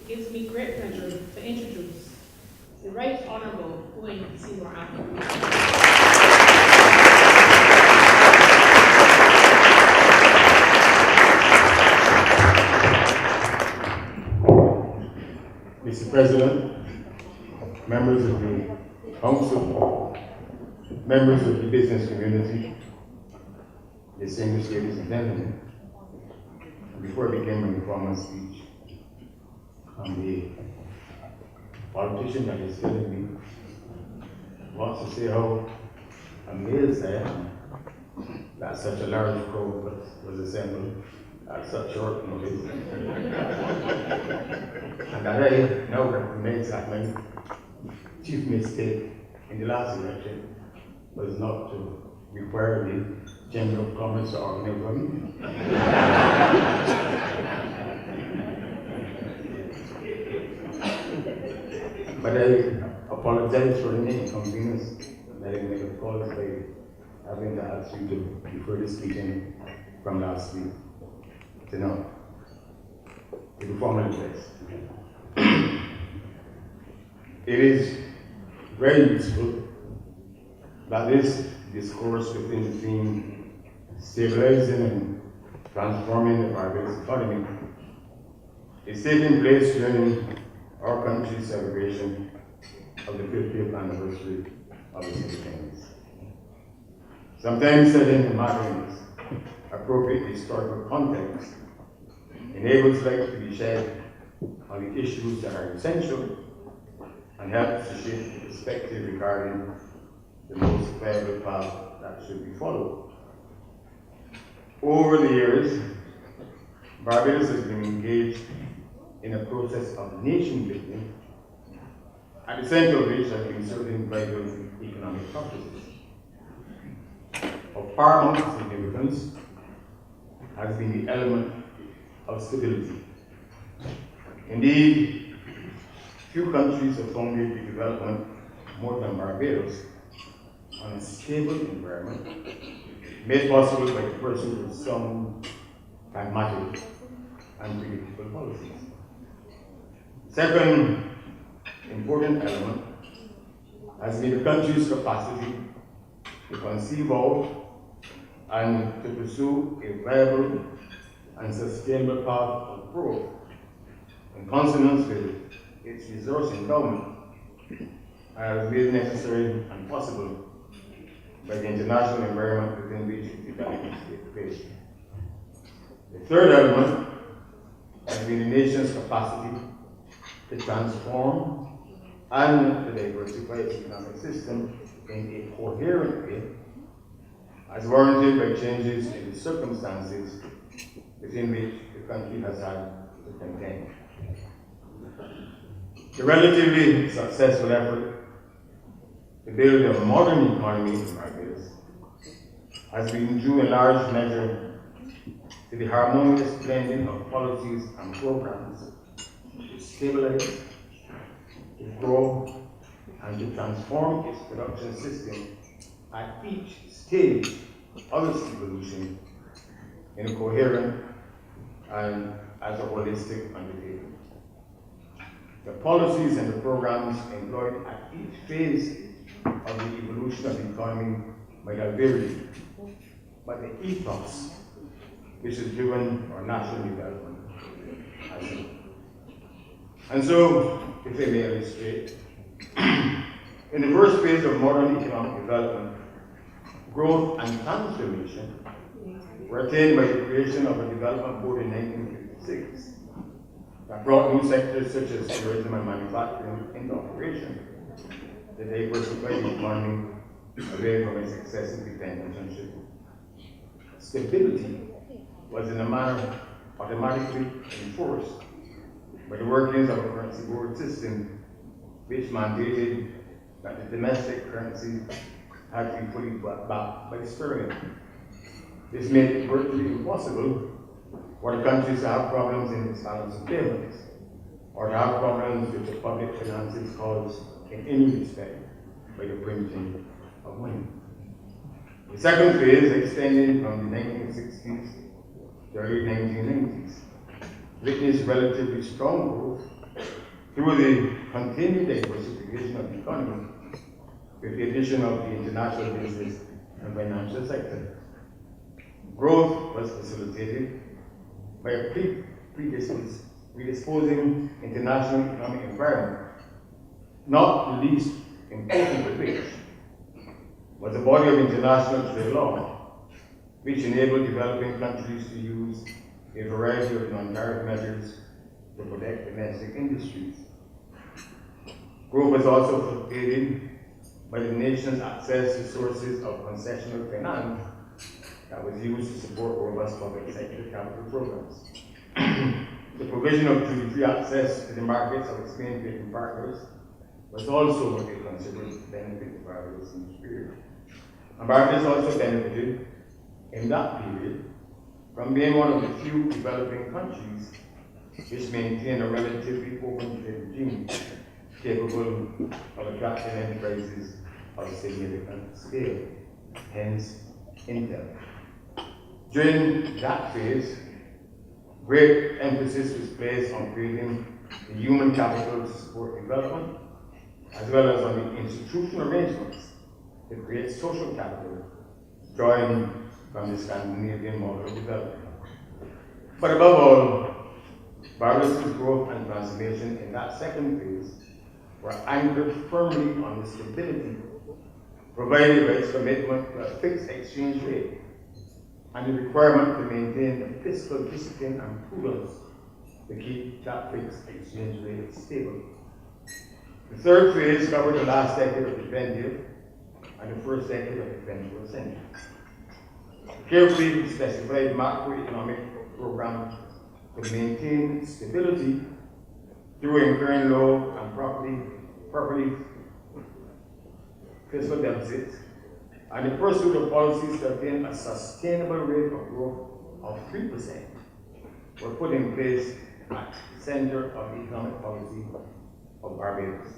it gives me great pleasure to introduce the Right Honourable Owen. Mr. President, members of the Council, members of the business community, distinguished ladies and gentlemen, before I begin my formal speech, the politician that is telling me wants to say how amazed I am that such a large crowd was assembled at such short notice. And that I now recognize that my chief mistake in the last election was not to require the Chamber of Commerce to organize for me. But I apologize for any inconvenience that I may have caused by having to ask you to defer this meeting from last week to now. To be formally addressed. It is very useful that this discourse within the theme stabilizing and transforming the Barbados economy is taking place during our country's celebration of the 50th anniversary of its independence. Sometimes setting the matter in its appropriate historical context enables light to be shed on the issues that are essential and helps to shape the perspective regarding the most viable path that should be followed. Over the years, Barbados has been engaged in a process of nation building, at the center of which have been certain vital economic processes. Of paramount significance has been the element of stability. Indeed, few countries have founded the development more than Barbados on a stable environment made possible by the pursuit of sound, pragmatic, and predictable policies. Second important element has been the country's capacity to conceive of and to pursue a viable and sustainable path of growth in consonance with its resource endowment as made necessary and possible by the international environment within which its development takes place. The third element has been the nation's capacity to transform and to diversify its economic system in a coherent way, as warranted by changes in the circumstances within which the country has had to contend. The relatively successful effort to build a modern economy in Barbados has been due in large measure to the harmonious blending of policies and programs to stabilize, to grow, and to transform its production system at each stage of its evolution in a coherent and as a holistic undertaking. The policies and the programs employed at each phase of the evolution of the economy might have varied, but the ethos which has driven our national development has not. And so, if I may illustrate, in the first phase of modern economic development, growth and transformation were attained by the creation of a development board in 1956 that brought new sectors such as tourism and manufacturing into operation to diversify the economy away from its excessive dependence on shipping. Stability was in a manner automatically enforced by the workings of a currency board system which mandated that the domestic currency had to be fully backed by sterling. This made it virtually impossible for the countries to have problems in its balance of payments, or to have problems with the public finances caused in any respect by the printing of money. The second phase extended from the 1960s to the early 1990s, witnessed relatively strong growth through the continued diversification of the economy, with the addition of the international business and financial sector. Growth was facilitated by a predisposing international economic environment, not the least important of which was a body of international trade law, which enabled developing countries to use a variety of non-tariff measures to protect domestic industries. Growth was also aided by the nation's access to sources of concessional finance that was used to support robust public sector capital programs. The provision of duty-free access to the markets of its main trading partners was also a considerable benefit to Barbados in this period. And Barbados also benefited in that period from being one of the few developing countries which maintained a relatively open trade regime capable of attracting enterprises of significant scale, hence Intel. During that phase, great emphasis was placed on creating the human capital to support development, as well as on the institutional arrangements to create social capital, drawing from the Scandinavian model of development. But above all, Barbados' growth and transformation in that second phase were anchored firmly on the stability provided by its commitment to a fixed exchange rate and the requirement to maintain the fiscal discipline and prudence to keep that fixed exchange rate stable. The third phase covered the last decade of the 20th and the first decade of the 21st century. Carefully specified macroeconomic program to maintain stability through incurring low and properly fiscal deficits, and the pursuit of policies to attain a sustainable rate of growth of 3% were put in place at the center of the economic policy of Barbados.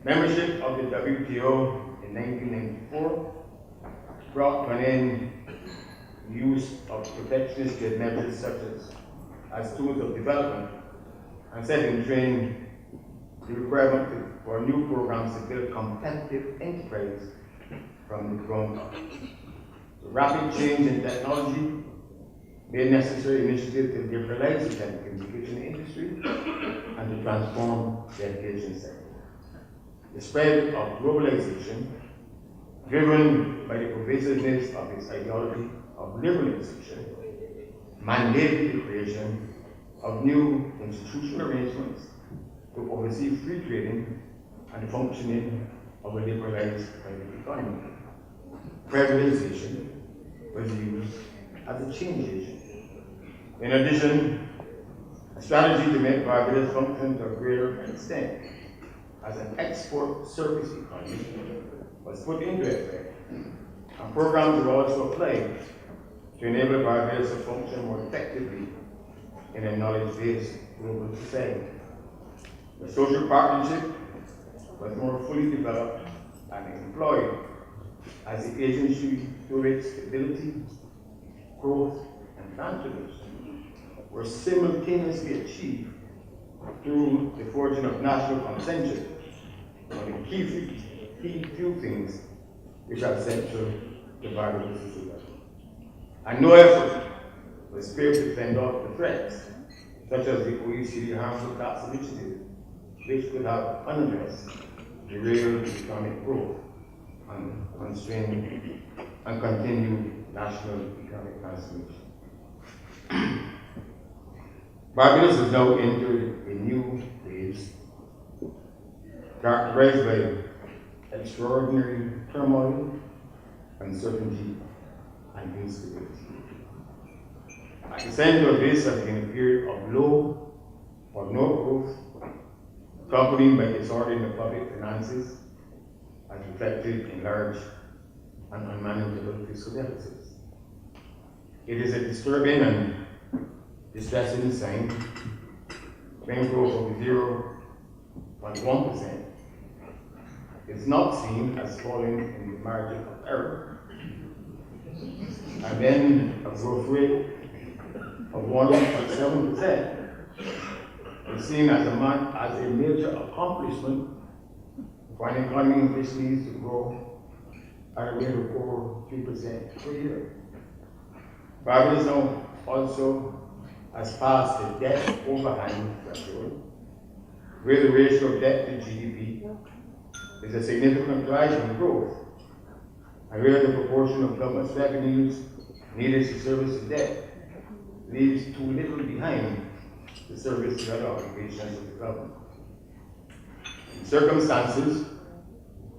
Membership of the WTO in 1994 brought to an end the use of protectionist trade measures such as tools of development and set in train the requirement for new programs to build competitive enterprise from the ground up. The rapid change in technology made necessary initiatives to liberalize the telecommunication industry and to transform the education sector. The spread of globalization, driven by the pervasiveness of its ideology of liberalization, mandated the creation of new institutional arrangements to oversee free trading and the functioning of a liberalized private economy. Privatization was used as a change agent. In addition, a strategy to make Barbados function to a greater extent as an export service economy was put into effect, and programs were also applied to enable Barbados to function more effectively in a knowledge-based global society. The social partnership was more fully developed and employed as the agency through its stability, growth, and transformation were simultaneously achieved through the forging of national consensus on the key few things which are central to Barbados' development. And no effort was spared to fend off the threats, such as the OECD harmful tax initiative, which could have unaddressed derailed economic growth and constrained and continued national economic transformation. Barbados has now entered a new phase characterized by extraordinary turmoil, uncertainty, and instability. At the center of this has been a period of low or no growth, accompanied by disorder in the public finances, as reflected in large and unmanageable fiscal deficits. It is a disturbing and distressing sign when growth of 0.1% is not seen as falling in the margin of error, and then a growth rate of 1.7% is seen as a major accomplishment for an economy which needs to grow at a rate of over 3% per year. Barbados now also has passed the debt overhang threshold, where the ratio of debt to GDP is a significant rise in growth, and where the proportion of government's revenues needed to service the debt leaves too little behind to service the other obligations of the government. In circumstances,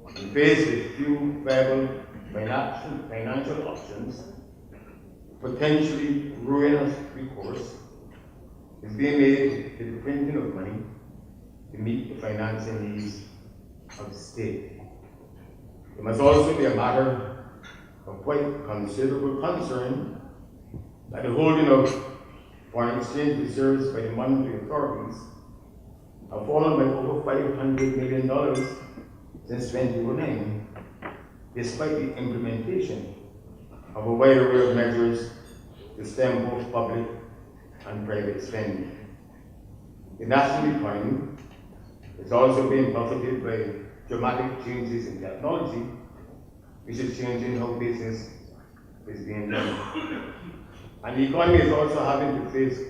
when faced with few viable financial options, potentially ruinous recourse is being made to the printing of money to meet the financing needs of the state. It must also be a matter of quite considerable concern that the holding of foreign exchange reserves by the monetary authorities have fallen by over $500 million since 2009, despite the implementation of a wide array of measures to stem both public and private spending. The national economy is also being buffeted by dramatic changes in technology, which is changing how business is being done. And the economy is also having to face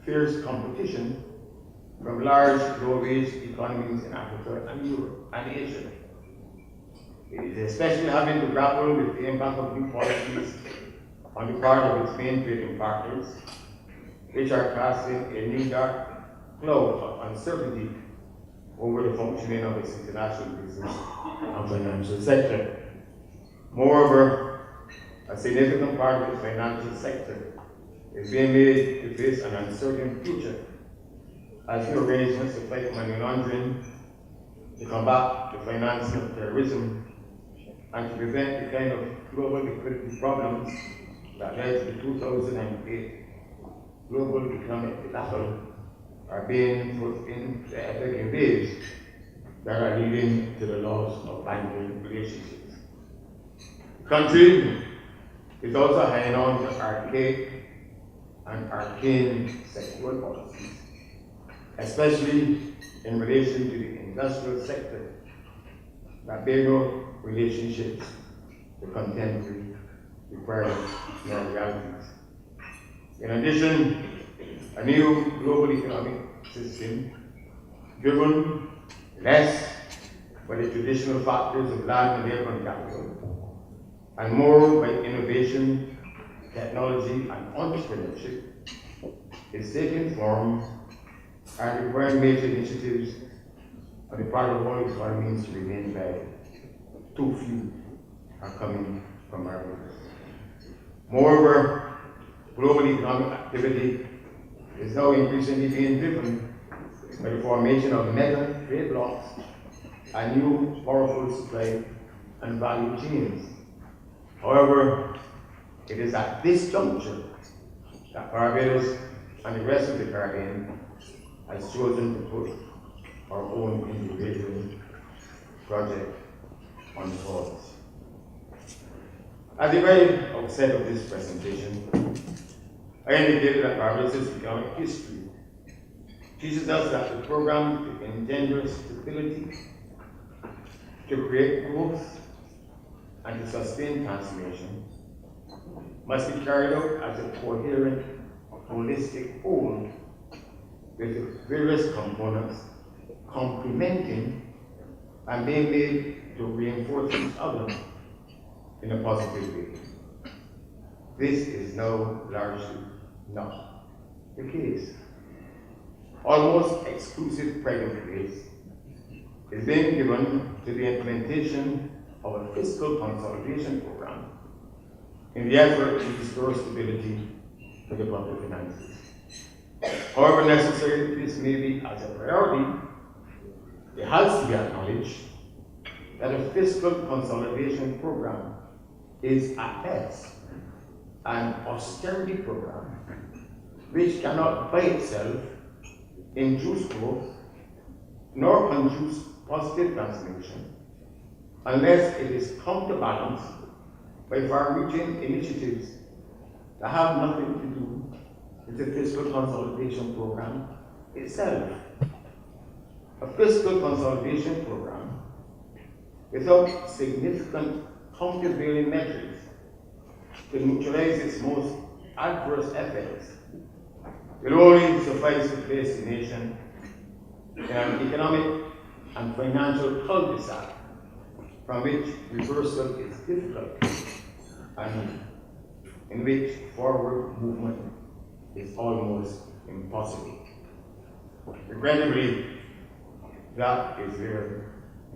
fierce competition from large, low-wage economies in Africa and Europe and Asia. It is especially having to grapple with the impact of new policies on the part of its main trading partners, which are casting a new dark cloud of uncertainty over the functioning of its international business and financial sector. Moreover, a significant part of the financial sector is being made to face an uncertain future as new arrangements to fight money laundering, to combat the financing of terrorism, and to prevent the kind of global liquidity problems that led to the 2008 global economic debacle are being put into effect in ways that are leading to the loss of banking relationships. The country is also hanging on to archaic and arcane sectoral policies, especially in relation to the industrial sector that bear no relationships to contemporary requirements nor realities. In addition, a new global economic system driven less by the traditional factors of land and labor and capital, and more by innovation, technology, and entrepreneurship, is taking form and requiring major initiatives on the part of all economies to remain viable. Too few are coming from our roots. Moreover, global economic activity is now increasingly being driven by the formation of mega trade blocks and new powerful supply and value chains. However, it is at this juncture that Barbados and the rest of the Caribbean has chosen to put our own integration project on pause. At the very outset of this presentation, I indicated that Barbados' economic history teaches us that the program to engender stability, to create growth, and to sustain transformation must be carried out as a coherent, holistic whole with the various components complementing and being made to reinforce each other in a positive way. This is now largely not the case. Almost exclusive priority is being given to the implementation of a fiscal consolidation program in the effort to restore stability to the public finances. However necessary this may be as a priority, it has to be acknowledged that a fiscal consolidation program is at best an austerity program which cannot by itself induce growth nor conduce positive transformation unless it is counterbalanced by far-reaching initiatives that have nothing to do with the fiscal consolidation program itself. A fiscal consolidation program without significant countervailing measures to neutralize its most adverse effects will only suffice to place the nation in an economic and financial cul-de-sac from which reversal is difficult and in which forward movement is almost impossible. Regrettably, that is where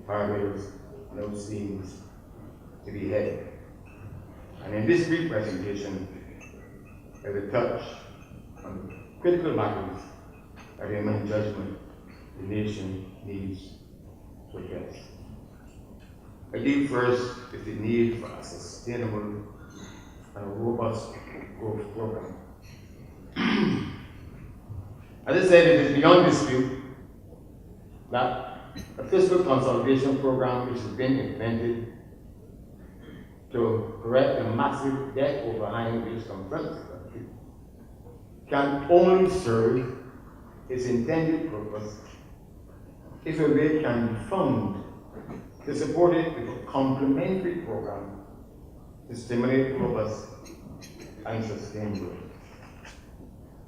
Barbados now seems to be headed. And in this brief presentation, I will touch on critical matters that in my judgment the nation needs to address. I deal first with the need for a sustainable and a robust growth program. As I said, it is beyond dispute that a fiscal consolidation program which has been implemented to correct the massive debt overhang which confronts the country can only serve its intended purpose if a way can be found to support it with a complementary program to stimulate robust and sustained growth.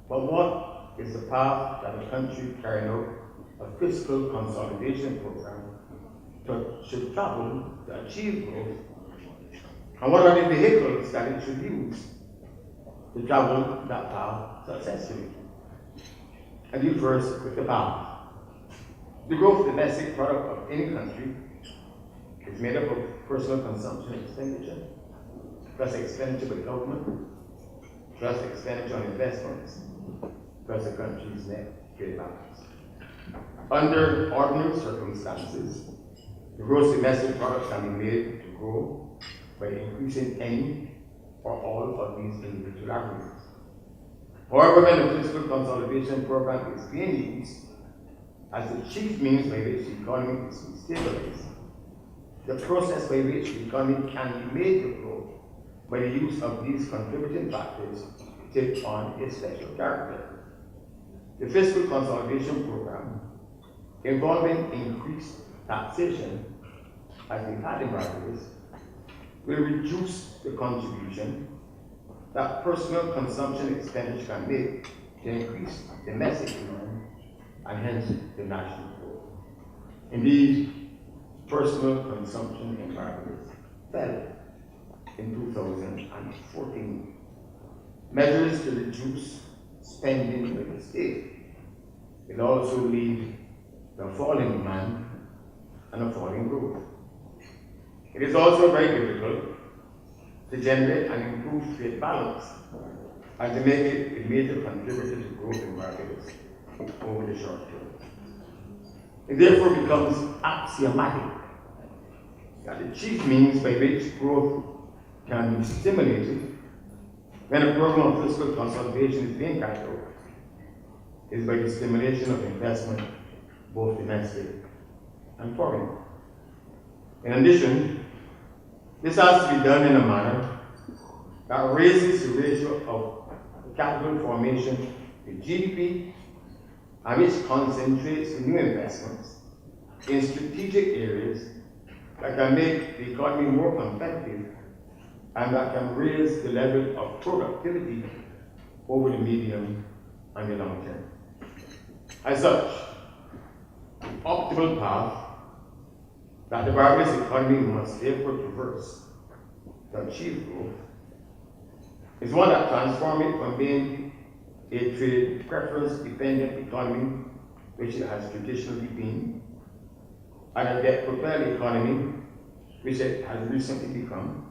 But what is the path that a country carrying out a fiscal consolidation program should travel to achieve growth? And what are the vehicles that it should use to travel that path successfully? I deal first with the path. The gross domestic product of any country is made up of personal consumption expenditure, plus expenditure by government, plus expenditure on investments, plus the country's net trade balance. Under ordinary circumstances, the gross domestic product can be made to grow by increasing any or all of these individual averages. However, when the fiscal consolidation program is being used as the chief means by which the economy is stabilized, the process by which the economy can be made to grow by the use of these contributing factors take on a special character. The fiscal consolidation program, involving increased taxation, as we've had in Barbados, will reduce the contribution that personal consumption expenditure can make to increase domestic demand and hence the national growth. Indeed, personal consumption in Barbados fell in 2014. Measures to reduce spending by the state will also lead to a falling demand and a falling growth. It is also very difficult to generate and improve trade balance and to make it a major contributor to growth in Barbados over the short term. It therefore becomes axiomatic that the chief means by which growth can be stimulated when a program of fiscal consolidation is being carried out is by the stimulation of investment, both domestic and foreign. In addition, this has to be done in a manner that raises the ratio of capital formation to GDP and which concentrates new investments in strategic areas that can make the economy more competitive and that can raise the level of productivity over the medium and the long term. As such, the optimal path that the Barbados economy must therefore traverse to achieve growth is one that transforms it from being a trade preference-dependent economy, which it has traditionally been, and a debt-propelled economy, which it has recently become,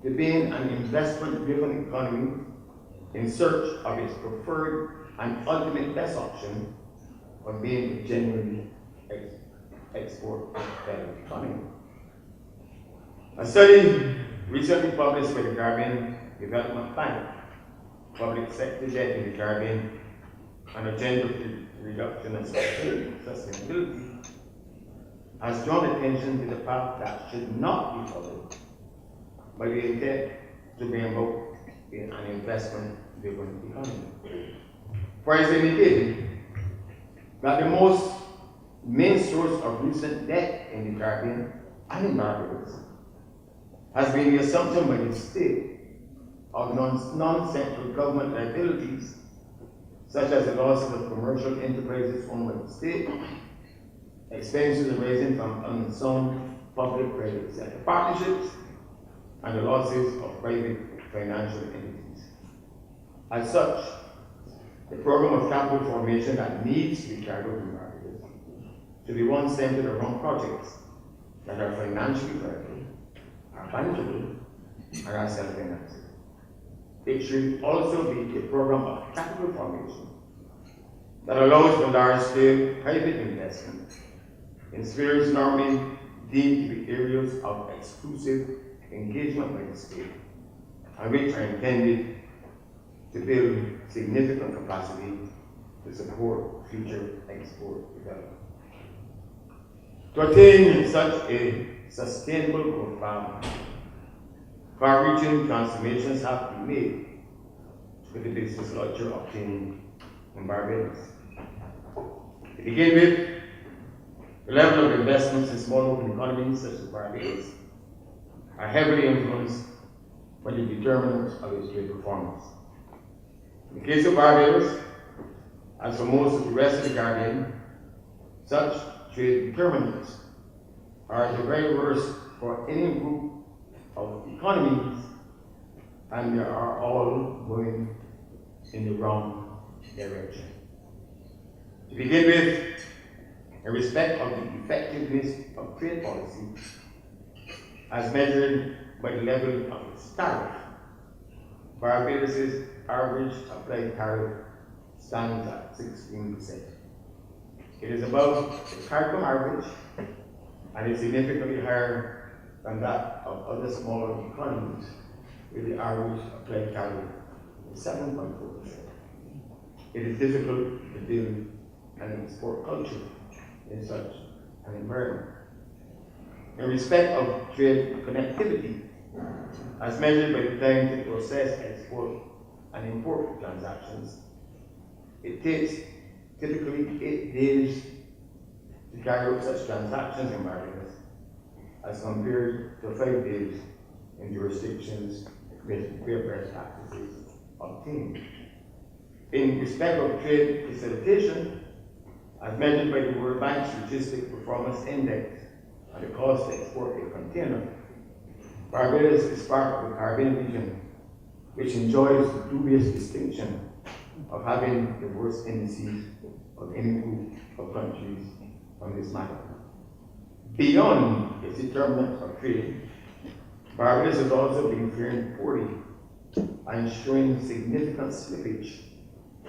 to being an investment-driven economy in search of its preferred and ultimate best option of being a genuinely export-dependent economy. A study recently published by the Caribbean Development Bank, Public Sector Debt in the Caribbean, an agenda for reduction of sustainability, has drawn attention to the path that should not be followed by the intent to bring about an investment-driven economy. For as indicated, that the main source of recent debt in the Caribbean and in Barbados has been the assumption by the state of non-central government liabilities, such as the losses of commercial enterprises owned by the state, expenses arising from unsound public-private sector partnerships, and the losses of private financial entities. As such, the program of capital formation that needs to be carried out in Barbados should be one centered around projects that are financially viable, are bankable, and are self-financing. It should also be a program of capital formation that allows for large-scale private investment in spheres normally deemed to be areas of exclusive engagement by the state, and which are intended to build significant capacity to support future export development. To attain such a sustainable growth path, far-reaching transformations have to be made with the business culture obtained in Barbados. To begin with, the level of investments in small open economies such as Barbados are heavily influenced by the determinants of its trade performance. In the case of Barbados, as for most of the rest of the Caribbean, such trade determinants are the very worst for any group of economies, and they are all going in the wrong direction. To begin with, in respect of the effectiveness of trade policy, as measured by the level of its tariff, Barbados' average applied tariff stands at 16%. It is above the CARICOM average and is significantly higher than that of other smaller economies, with the average applied tariff of 7.4%. It is difficult to build an export culture in such an environment. In respect of trade connectivity, as measured by the time to process export and import transactions, it takes typically 8 days to carry out such transactions in Barbados, as compared to 5 days in jurisdictions where best practices obtained. In respect of trade facilitation, as measured by the World Bank's Logistic Performance Index and the cost to export a container, Barbados is part of the Caribbean region, which enjoys the dubious distinction of having the worst indices of any group of countries on this matter. Beyond its determinants of trade, Barbados has also been faring poorly and showing significant slippage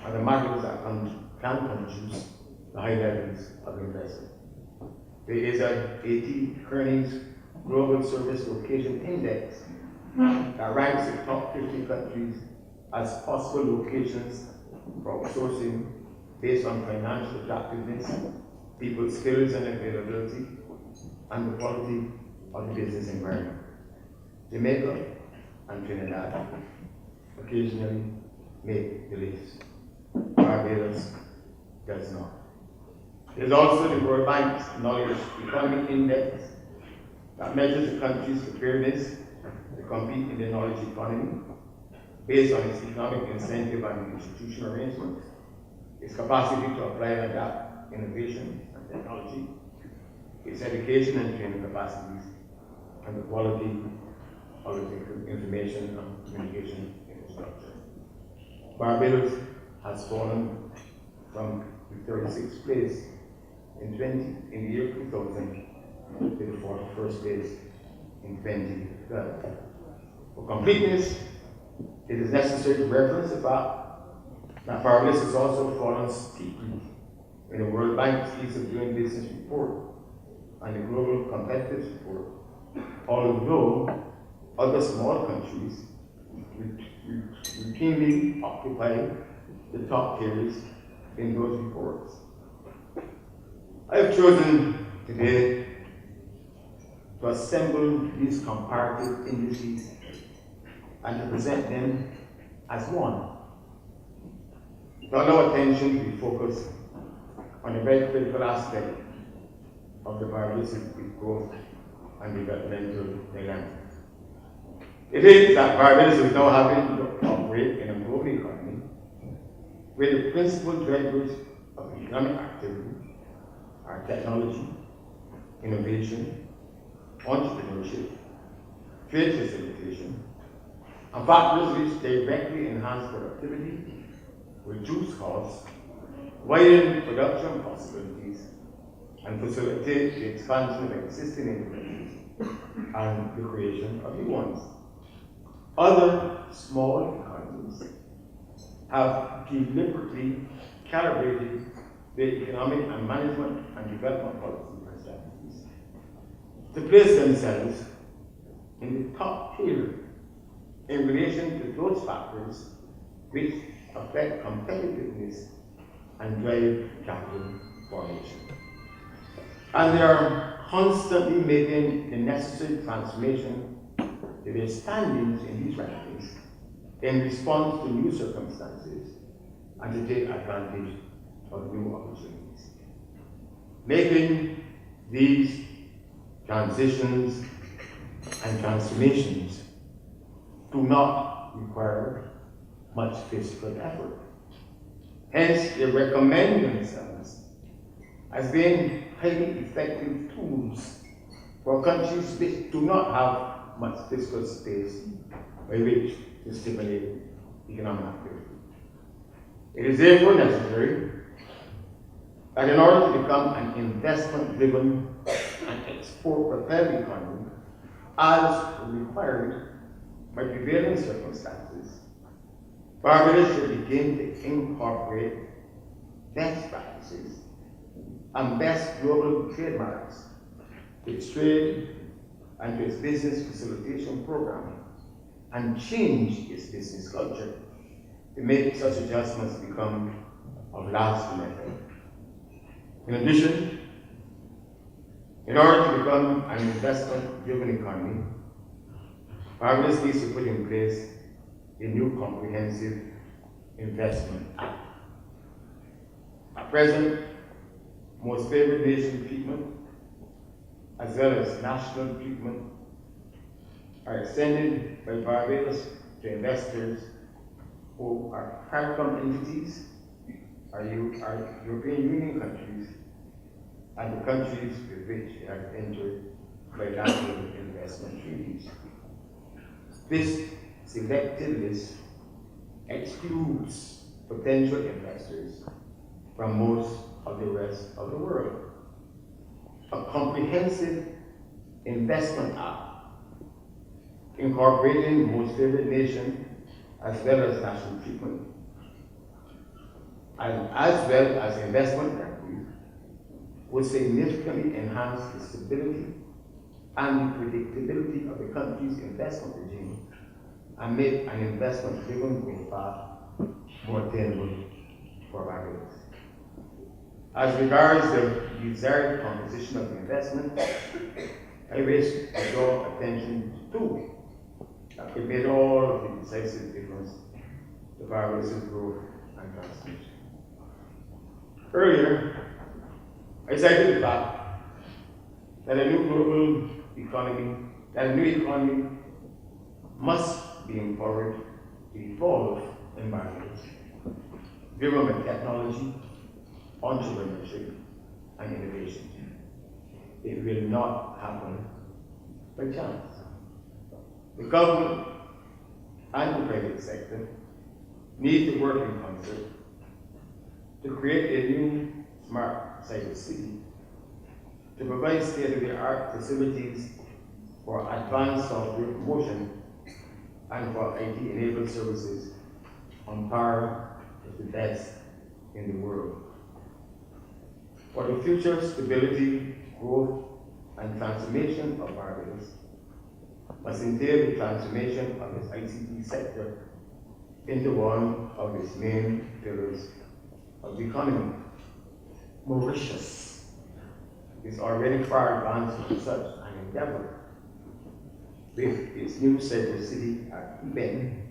on the matters that can conduce to high levels of investment. There is a AT Kearney's Global Service Location Index that ranks the top 50 countries as possible locations for outsourcing based on financial attractiveness, people's skills and availability, and the quality of the business environment. Jamaica and Trinidad occasionally make the list. Barbados does not. There is also the World Bank's Knowledge Economy Index that measures the country's preparedness to compete in the knowledge economy based on its economic incentive and institutional arrangements, its capacity to apply and adapt innovation and technology, its education and training capacities, and the quality of its information and communication infrastructure. Barbados has fallen from the 36th place in the year 2000 to the 41st place in 2012. For completeness, it is necessary to reference the fact that Barbados has also fallen steeply in the World Bank's Ease of Doing Business report and the Global Competitiveness report, although other small countries routinely occupy the top tiers in those reports. I have chosen today to assemble these comparative indices and to present them as one. To allow attention to be focused on a very critical aspect of the Barbados growth and developmental dilemma. It is that Barbados is now having to operate in a global economy where the principal drivers of economic activity are technology, innovation, entrepreneurship, trade facilitation, and factors which directly enhance productivity, reduce costs, widen production possibilities, and facilitate the expansion of existing enterprises and the creation of new ones. Other small economies have deliberately calibrated their economic and management and development policies and strategies to place themselves in the top tier in relation to those factors which affect competitiveness and drive capital formation. And they are constantly making the necessary transformation to their standings in these rankings in response to new circumstances and to take advantage of new opportunities. Making these transitions and transformations do not require much physical effort. Hence, they recommend themselves as being highly effective tools for countries which do not have much physical space by which to stimulate economic activity. It is therefore necessary that in order to become an investment-driven and export-propelled economy, as required by prevailing circumstances, Barbados should begin to incorporate best practices and best global trademarks to its trade and to its business facilitation program, and change its business culture to make such adjustments become of lasting effect. In addition, in order to become an investment-driven economy, Barbados needs to put in place a new comprehensive investment act. At present, most favored nation treatment, as well as national treatment, are extended by Barbados to investors who are CARICOM entities, are European Union countries, and the countries with which they have entered bilateral investment treaties. This selected list excludes potential investors from most of the rest of the world. A comprehensive investment act incorporating most favored nation as well as national treatment, and as well as investment guarantees, would significantly enhance the stability and the predictability of the country's investment regime and make an investment-driven growth path more attainable for Barbados. As regards the desired composition of the investment, I wish to draw attention to two that could make all of the decisive difference to Barbados' growth and transformation. Earlier, I cited the fact that a new economy must be empowered to evolve in Barbados, driven by technology, entrepreneurship, and innovation. It will not happen by chance. The government and the private sector need to work in concert to create a new smart cyber city, to provide state-of-the-art facilities for advanced software promotion and for IT-enabled services on par with the best in the world. For the future stability, growth, and transformation of Barbados must entail the transformation of its ICT sector into one of its main pillars of the economy. Mauritius is already far advanced in such an endeavor, with its new cyber city at Owen,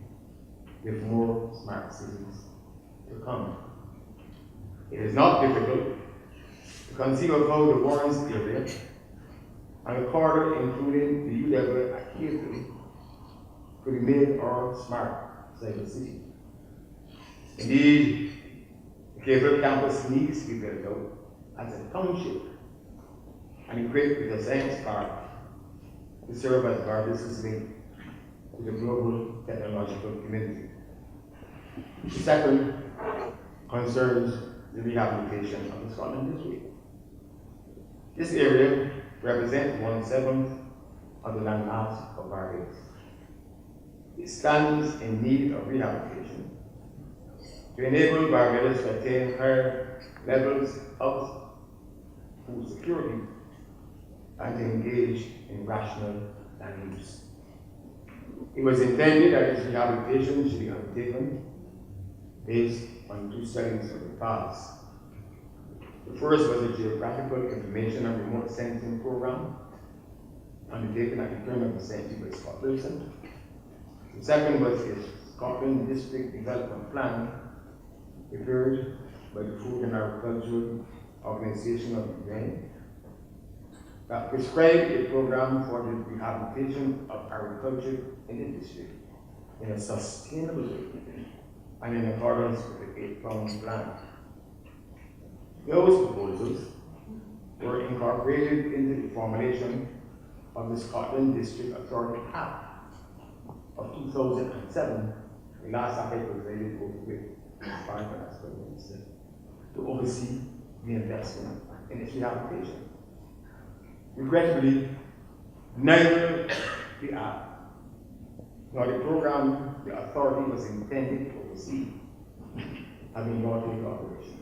with more smart cities to come. It is not difficult conceive of how the Warrens area and the corridor including the U-level at Cato could be made or smart inside the city. Indeed, the Cato campus needs to be built out as a township and equipped with a science park to serve as Barbados' link to the global technological community. The second concerns the rehabilitation of the Scotland district. This area represents 1/7 of the landmass of Barbados. It stands in need of rehabilitation to enable Barbados to attain higher levels of food security and to engage in rational land use. It was intended that this rehabilitation should be undertaken based on 2 studies of the past. The first was a geographical information and remote sensing program undertaken at the turn of the century by Scott Wilson. The second was a Scotland District Development Plan prepared by the Food and Agricultural Organization of the UN that prescribed a program for the rehabilitation of agriculture in the district in a sustainable way and in accordance with the 8-pronged plan. Those proposals were incorporated into the formulation of the Scotland District Authority Act of 2007, the last act I presided over with Barbados to oversee the investment in its rehabilitation. Regrettably, neither the act nor the program the authority was intended to oversee have been brought into operation.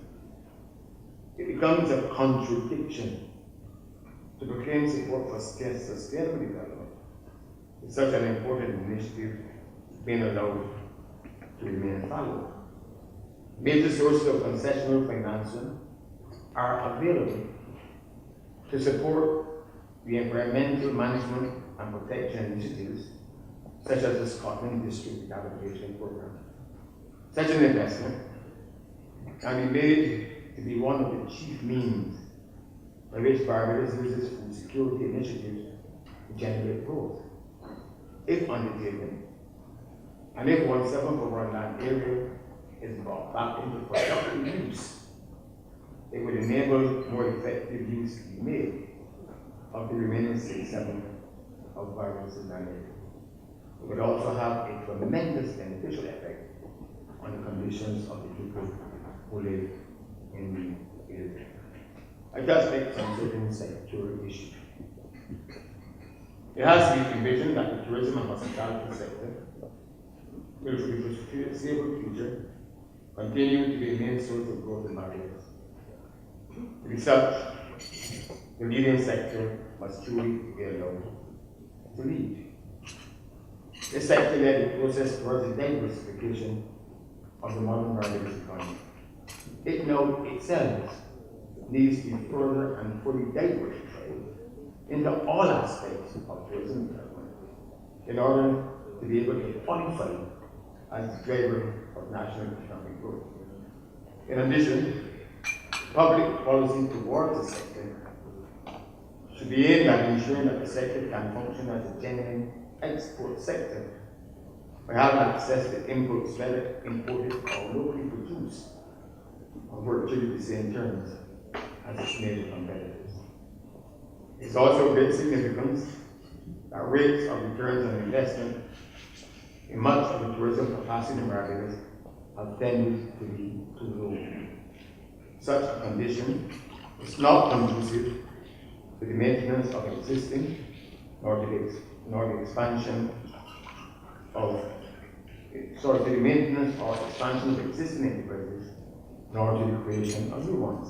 It becomes a contradiction to proclaim support for sustainable development with such an important initiative being allowed to remain fallow. Major sources of concessional financing are available to support the environmental management and protection initiatives such as the Scotland District Rehabilitation Program. Such an investment can be made to be one of the chief means by which Barbados uses food security initiatives to generate growth. If undertaken, and if 1/7 of our land area is brought back into productive use, it would enable more effective use to be made of the remaining 6/7 of Barbados' land area. It would also have a tremendous beneficial effect on the conditions of the people who live in the area. I just make some certain sectoral issues. It has to be envisioned that the tourism and hospitality sector will, for the foreseeable future, continue to be a main source of growth in Barbados. To be such, the leading sector must truly be allowed to lead. This sector led the process towards the diversification of the modern Barbados economy. It now itself needs to be further and fully diversified into all aspects of tourism development in order to be able to qualify as the driver of national economic growth. In addition, public policy towards the sector should be aimed at ensuring that the sector can function as a genuine export sector by having access to inputs, whether imported or locally produced, on virtually the same terms as its major competitors. It's also of great significance that rates of returns on investment in much of the tourism capacity in Barbados have tended to be too low. Such a condition is not conducive to the maintenance of existing nor the expansion of the maintenance or expansion of existing enterprises, nor to the creation of new ones.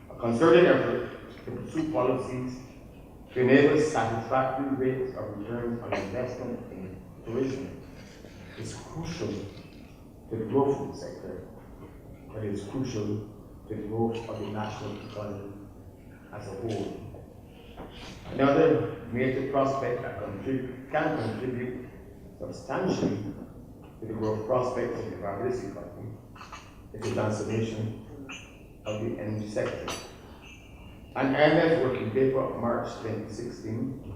A concerted effort to pursue policies to enable satisfactory rates of returns on investment in tourism is crucial to the growth of the sector, but it is crucial to the growth of the national economy as a whole. Another major prospect that can contribute substantially to the growth prospects of the Barbados economy is the transformation of the energy sector. An IMF working paper of March 2016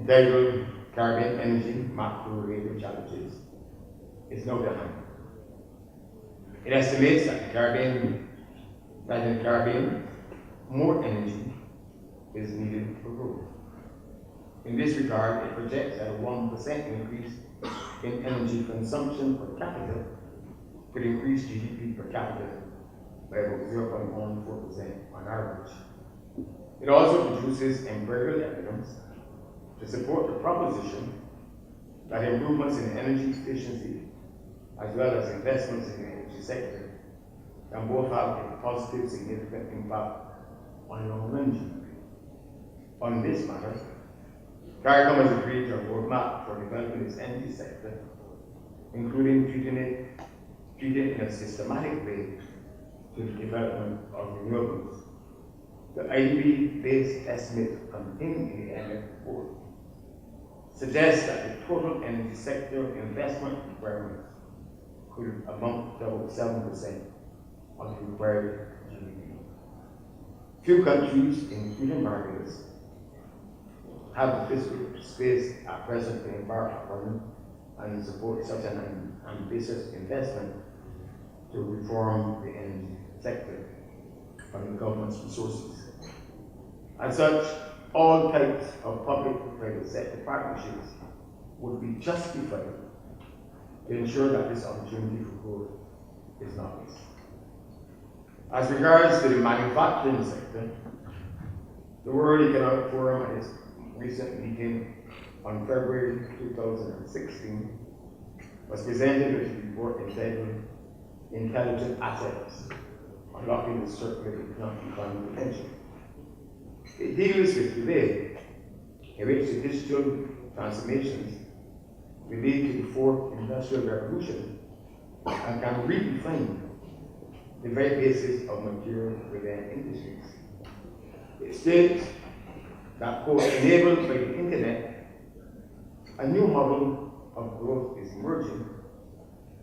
entitled Caribbean Energy Macro-Related Challenges is now behind. It estimates that in the Caribbean, more energy is needed for growth. In this regard, it projects that a 1% increase in energy consumption per capita could increase GDP per capita by about 0.14% on average. It also produces empirical evidence to support the proposition that improvements in energy efficiency as well as investments in the energy sector can both have a positive, significant impact on long-run GDP. On this matter, CARICOM has agreed to a roadmap for developing its energy sector, including treating it in a systematic way to the development of renewables. The IDB-based estimate contained in the IMF report suggests that the total energy sector investment requirements could amount to about 7% of the required GDP. Few countries, including Barbados, have the fiscal space at present to embark upon and support such an ambitious investment to reform the energy sector from the government's resources. As such, all types of public-private sector partnerships would be justified to ensure that this opportunity for growth is not missed. As regards to the manufacturing sector, the World Economic Forum at its recent meeting on February 2016 was presented with a report entitled Intelligent Assets, Unlocking the Circular Economic Potential. It deals with the way in which the digital transformations will lead to the fourth industrial revolution and can redefine the very basis of material within industries. It states that, quote, enabled by the internet, a new model of growth is emerging,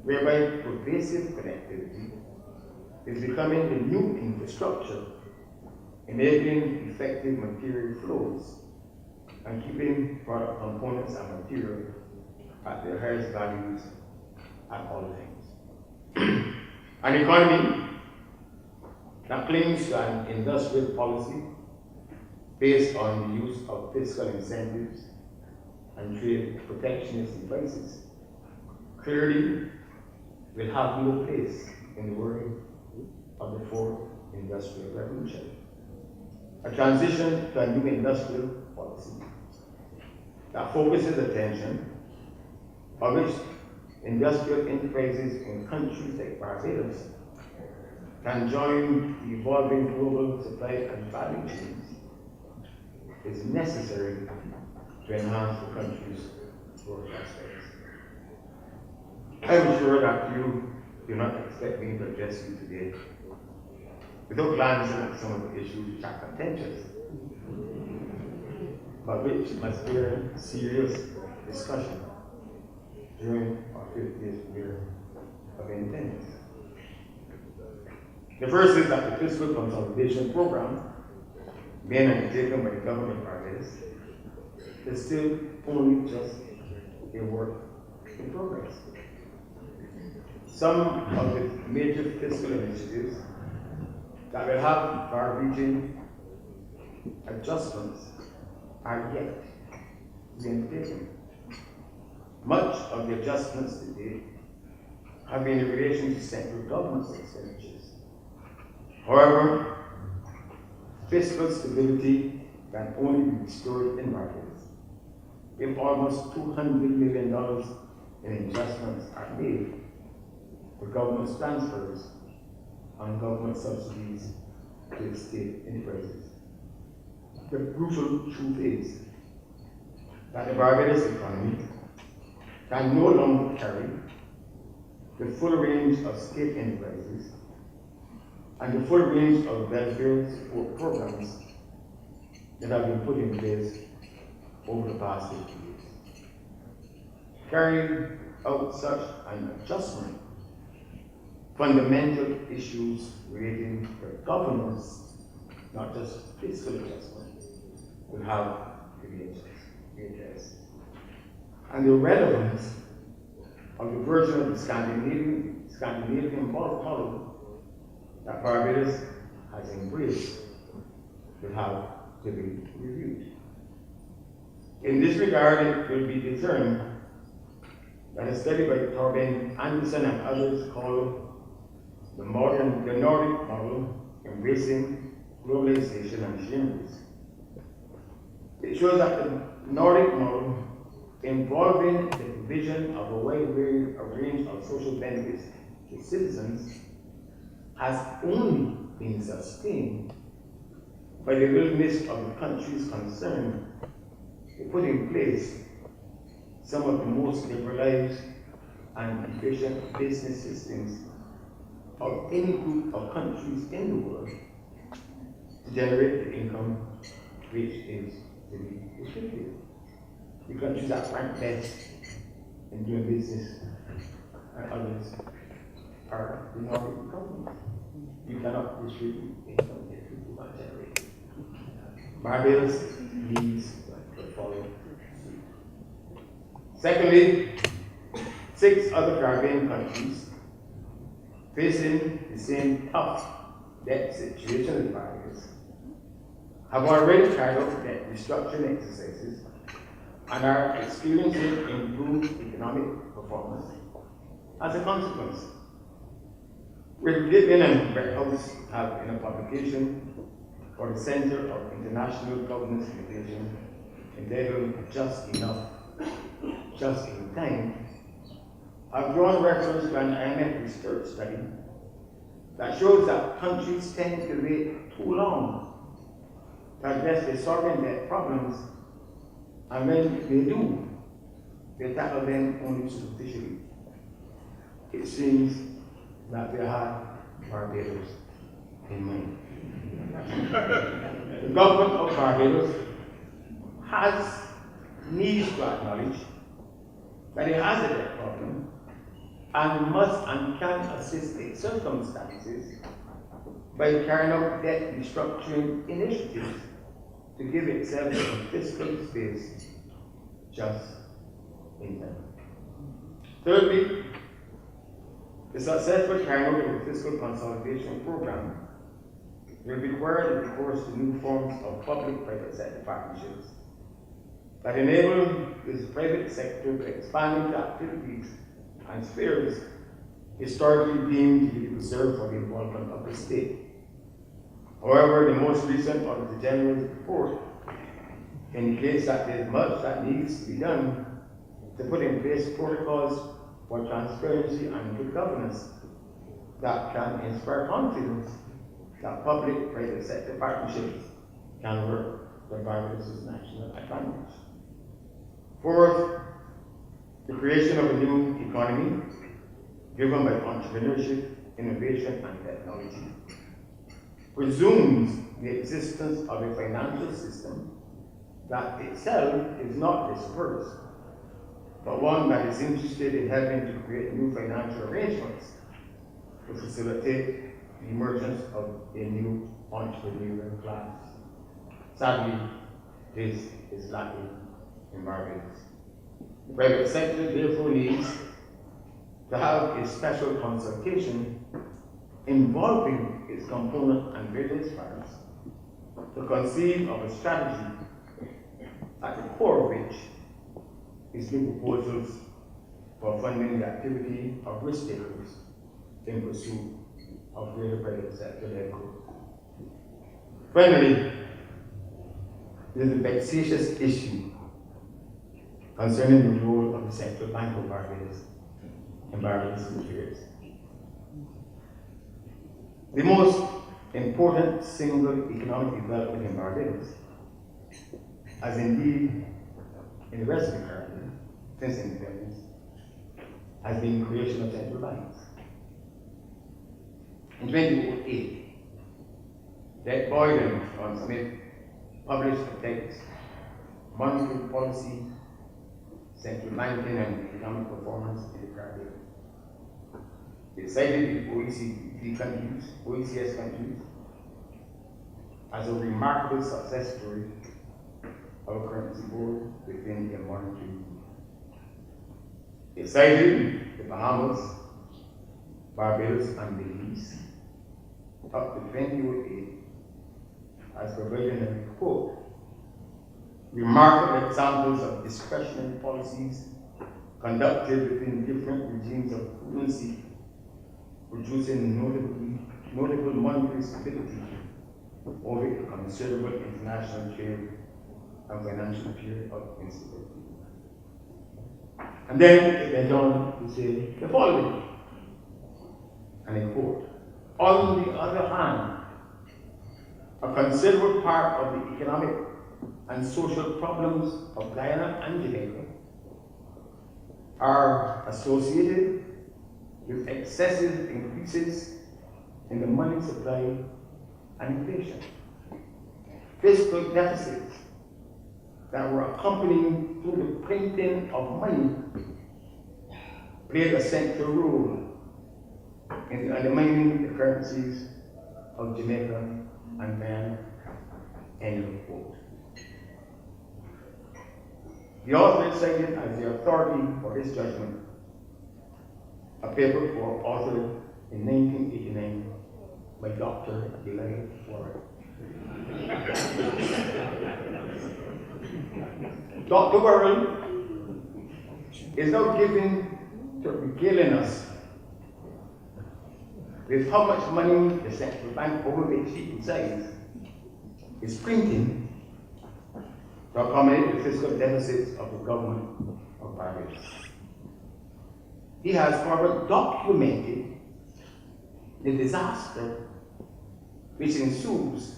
whereby pervasive connectivity is becoming the new infrastructure, enabling effective material flows and keeping product components and material at their highest values at all times. An economy that clings to an industrial policy based on the use of fiscal incentives and trade protectionist devices clearly will have no place in the world of the fourth industrial revolution. A transition to a new industrial policy that focuses attention on which industrial enterprises in countries like Barbados can join the evolving global supply and value chains is necessary to enhance the country's growth aspects. I'm sure that you do not expect me to address you today without glancing at some of the issues which are contentious, but which must bear serious discussion during our 50th year of independence. The first is that the fiscal consolidation program being undertaken by the government of Barbados is still only just a work in progress. Some of the major fiscal initiatives that will have far-reaching adjustments are yet to be undertaken. Much of the adjustments to date have been in relation to central government's expenditures. However, fiscal stability can only be restored in Barbados if almost $200 million in adjustments are made for government transfers and government subsidies to its state enterprises. The brutal truth is that the Barbados economy can no longer carry the full range of state enterprises and the full range of welfare support programs that have been put in place over the past 50 years. Carrying out such an adjustment, fundamental issues relating to governance not just fiscal adjustment, will have to be addressed. And the relevance of the version of the Scandinavian model that Barbados has embraced will have to be reviewed. In this regard, it will be discerned that a study by Torben Anderson and others called the Nordic Model, Embracing Globalization and Sharing Risk. It shows that the Nordic model, involving the provision of a wide range of social benefits to citizens, has only been sustained by the willingness of the countries concerned to put in place some of the most liberalized and efficient business systems of any group of countries in the world to generate the income which is to be distributed. The countries that rank best in doing business and others are the Nordic economies. You cannot distribute income if people are generated. Barbados leads the following. Secondly, 6 other Caribbean countries facing the same tough debt situation as Barbados have already carried out debt restructuring exercises and are experiencing improved economic performance as a consequence. Refocusing and Refocusing have, in a publication for the Center of International Governance Innovation, entitled Just Enough, Just in Time, have drawn reference to an IMF research study that shows that countries tend to wait too long to address their sovereign debt problems, and when they do, they tackle them only superficially. It seems that they have Barbados in mind. The government of Barbados needs to acknowledge that it has a debt problem and must and can assist its circumstances by carrying out debt restructuring initiatives to give itself a fiscal space just in time. Thirdly, the successful carrying out of the fiscal consolidation program will require the recourse to new forms of public-private sector partnerships that enable this private sector to expand into activities and spheres historically deemed to be reserved for the involvement of the state. However, the most recent Auditor General's report indicates that there is much that needs to be done to put in place protocols for transparency and good governance that can inspire confidence that public-private sector partnerships can work for Barbados' national advantage. Fourth, the creation of a new economy driven by entrepreneurship, innovation, and technology presumes the existence of a financial system that itself is not dispersed, but one that is interested in helping to create new financial arrangements to facilitate the emergence of a new entrepreneurial class. Sadly, this is lacking in Barbados. The private sector therefore needs to have a special consultation involving its component and various parts to conceive of a strategy at the core of which is new proposals for funding the activity of risk takers in pursuit of greater private sector-led growth. Finally, there is a vexatious issue concerning the role of the Central Bank of Barbados in Barbados' affairs. The most important single economic development in Barbados, as indeed in the rest of the Caribbean since independence, has been the creation of central banks. In 2008, Jack Boyd and John Smith published a text, Monetary Policy, Central Banking and Economic Performance in the Caribbean. They cited the OECS countries as a remarkable success story of a currency board within a monetary group. It cited the Bahamas, Barbados, and Belize up to 2008 as providing a quote, remarkable examples of discretionary policies conducted within different regimes of currency, producing notable monetary stability over a considerable international trade and financial period of instability. And then it went on to say the following, and I quote, on the other hand, a considerable part of the economic and social problems of Guyana and Jamaica are associated with excessive increases in the money supply and inflation. Fiscal deficits that were accompanying through the printing of money played a central role in undermining the currencies of Jamaica and Guyana. End of quote. The author cited as the authority for this judgment a paper authored in 1989 by Dr. Eli Warren. Dr. Warren is now given to regaling us with how much money the central bank, over which he presides, is printing to accommodate the fiscal deficits of the government of Barbados. He has further documented the disaster which ensues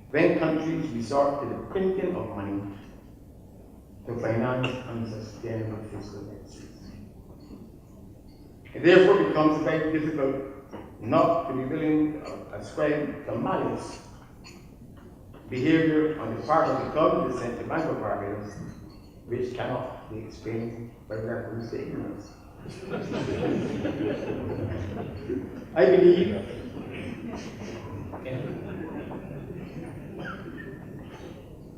when countries resort to the printing of money to finance unsustainable fiscal deficits. It therefore becomes very difficult not to be willing to ascribe to malice behavior on the part of the government, the Central Bank of Barbados, which cannot be explained by reference to ignorance. I believe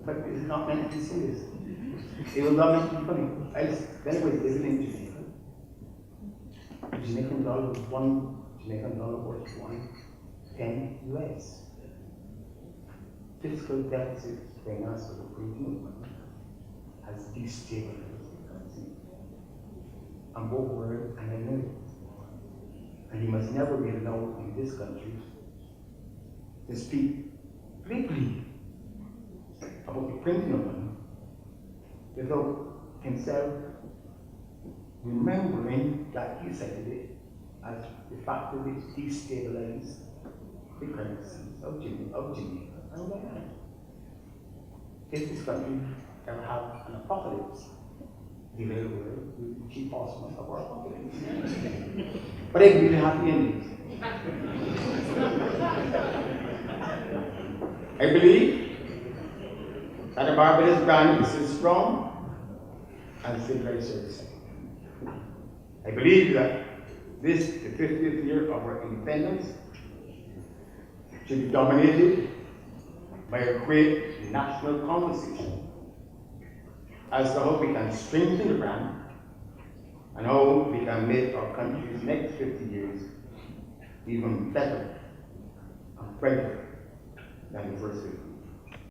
but it's not meant to be serious. It was not meant to be funny. Anyways, there's an interview. Jamaican dollar was worth $1.10 US. Fiscal deficit finance for the printing money has destabilized the currency. I'm both worried and I know it. And he must never be allowed in this country to speak freely about the printing of money without himself remembering that he cited it as the factor which destabilized the currencies of Jamaica and Guyana. If this country ever have an apocalypse, the real world will be chief horseman of our apocalypse. But they really happy endings. I believe that the Barbados brand is still strong and still very serviceable. I believe that this, the 50th year of our independence, should be dominated by a great national conversation as to how we can strengthen the brand and how we can make our country's next 50 years even better and brighter than the first 50.